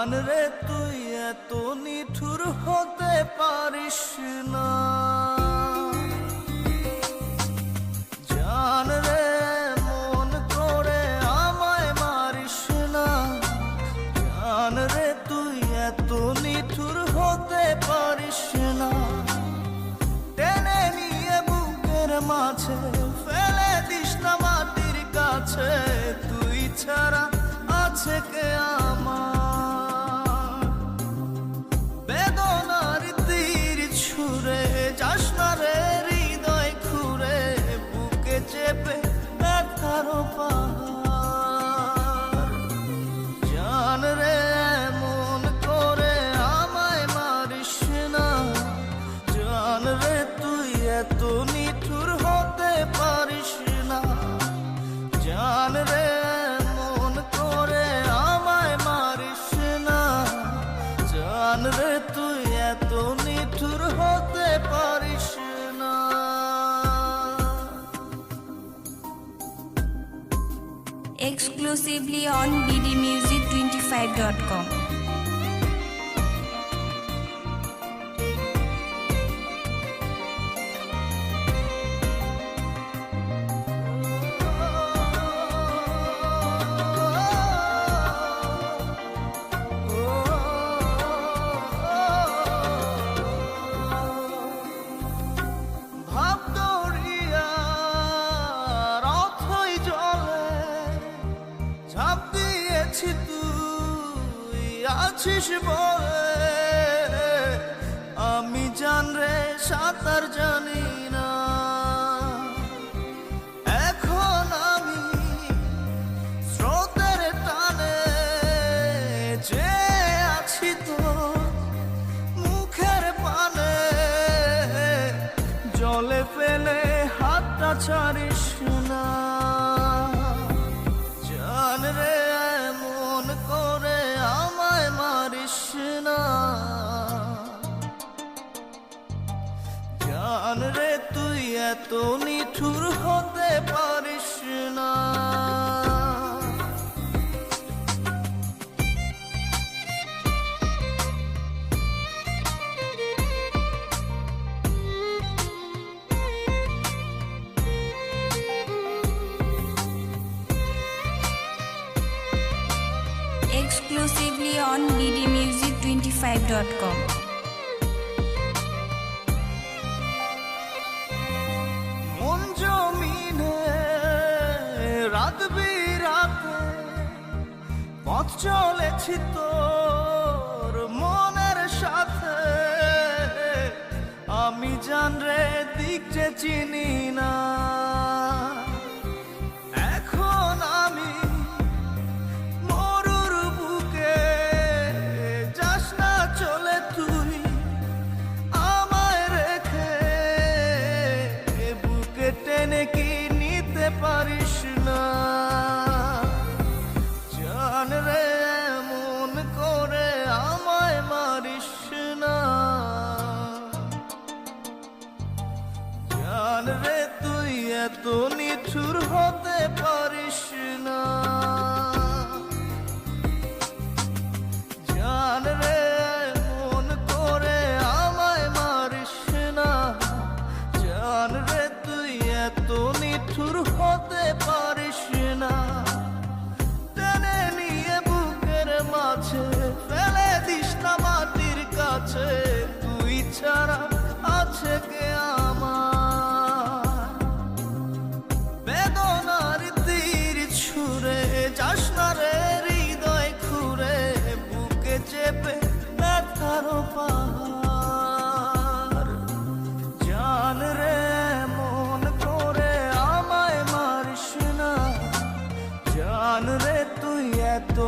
জান রে তুই এত নিঠুর হতে পারিস না, জান রে মন করে আমায় মারিস না, জান রে তুই এত নিঠুর হতে পারিস না। টেনে নিয়ে বুকের মাঝে ফেলে দিস না মাটির কাছে, তুই ছাড়া আছে কে আমার। বেদনার তীর ছুঁড়ে যাস না রে হৃদয় খুঁড়ে, বুকে চেপে ব্যথার পাহাড়। জান রে মন করে আমায় মারিস না, জান রে তুই এত নিঠুর হতে পারিস না, জান রে মন করে আমায় মারিস না, জান রে তুই এত নিঠুর হতে পারিস না। Exclusively on bdmusic25.com. তুই আছিস বলে আমি জান রে সাঁতার জানি না, এখন আমি স্রোতের টানে যে আছি তো মুখের পানে, জলে ফেলে হাতটা ছাড়িস না, জান রে মন করে আমায় মারিস না, জান রে তুই এত নিঠুর হতে পারিস না। Exclusively on bdmusic25.com. মন জমিনে রাত বিরাতে পথ চলেছি তোর মনের সাথে, আমি জান রে দিক যে চিনি না, এখন আমি মরুর বুকে, যাস না চলে তুই আমায় রেখে, বুকে টেনে কি নিতে পারিস না, জান রে মন করে আমায় মারিস না, জান রে তুই এত নিঠুর হতে পারিস না, জান রে মন করে আমায় মারিস না, জান রে তুই এত নিঠুর হতে পারিস না। টেনে নিয়ে বুকের মাঝে ফেলে দিস না মাটির কাছে, তুই ছাড়া আছে কে আমার। বেদনার তীর ছুঁড়ে যাস না রে হৃদয় খুঁড়ে, বুকে চেপে ব্যথার পাহাড়। জান রে মন করে আমায় মারিস না, জান রে তুই এত